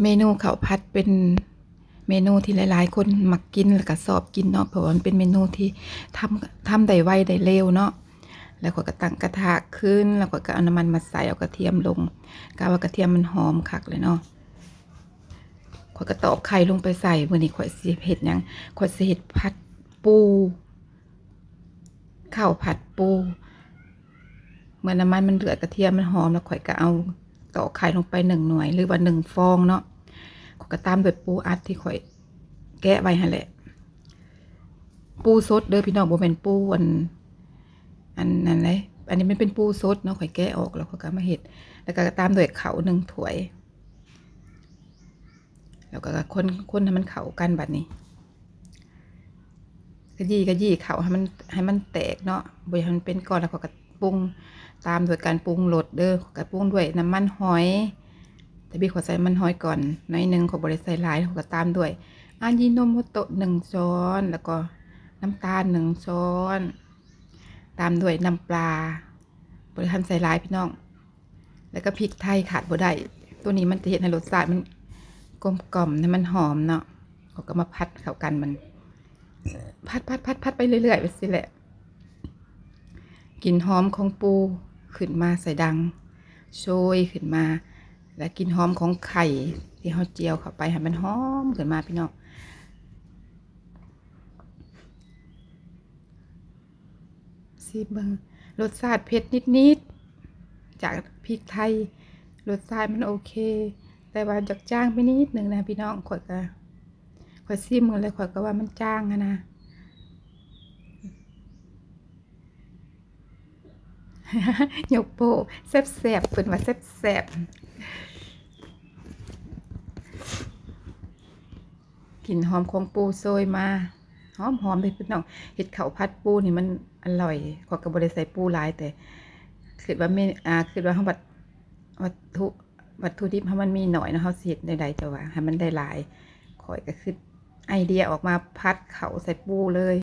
เมนูข้าวผัดเป็นเมนูที่หลายๆคนมักกินแล้วก็ชอบกินเนาะเพราะว่ามันเป็นเมนูที่ทำได้ไวได้เร็วเนาะแล้วก็ตั้งกระทะขึ้นแล้วก็เอาน้ำมันมาใส่เอากระเทียมลงกะว่ากระเทียมมันหอมคักเลยเนาะข่อยก็ตอกไข่ลงไปใส่มื้อนี้ข่อยสิเฮ็ดหยังข่อยสิเฮ็ดผัดปูข้าวผัดปูเมื่อน้ำมันมันเดือดกระเทียมมันหอมแล้วข่อยก็เอาตอกไข่ลงไป1 หน่วยหรือว่า1 ฟองเนาะข่อยก็ตามด้วยปูอัดที่ข่อยแกะไว้หั่นแหละปูสดเด้อพี่น้องบ่แม่นปูอันไหนอันนี้มันเป็นปูสดเนาะข่อยแกะออกแล้วข่อยก็มาเฮ็ดแล้วก็ตามด้วยข้าว1 ถ้วยแล้วก็คนให้มันเข้ากันบัดนี้กะยี่ข้าวให้มันแตกเนาะบ่ให้มันเป็นก้อนแล้วก็ปรุงตามด้วยการปรุงรสเด้อก็ปรุงด้วยน้ำมันหอยแต่พี่ขอใส่มันหอยก่อนหน่อยนึงขอบ่ได้ใส่หลายก็ตามด้วยอายิโนโมโตะ1 ช้อนแล้วก็น้ำตาล1 ช้อนตามด้วยน้ำปลาบ่ได้ทันใส่หลายพี่น้องแล้วก็พริกไทยขาดบ่ได้ตัวนี้มันจะเฮ็ดให้รสชาติมันกลมกล่อมให้มันหอมเนาะก็มาผัดเข้ากันมันพัดไปเรื่อยๆไปสิแหละกลิ่นหอมของปูขึ้นมาใส่ดังโชยขึ้นมาและกลิ่นหอมของไข่ที่เขาเจียวเข้าไปให้มันหอมขึ้นมาพี่น้องซีเบิงรสชาติเผ็ดนิดๆจากพริกไทยรสชาติมันโอเคแต่ว่าจากจ้างไปนิดหนึ่งนะพี่น้องข่อยซีมือเลยข่อยก็ว่ามันจ้างนะยกโปแซ่บๆเพิ่นว่าแซ่บๆกลิ่นหอมของปูโซยมาหอมเลยพี่น้องเห็ดข้าวผัดปูนี่มันอร่อยขอยก็บ่ได้ใส่ปูหลายแต่คิดว่าคิดว่าเฮาวัตถุวัตถุดิบเฮามันมีน้อยเนาะเฮาสิเฮ็ดได้แต่ว่าให้มันได้หลายข้อยก็คือไอเดียออกมาผัดข้าวใส่ปูเลย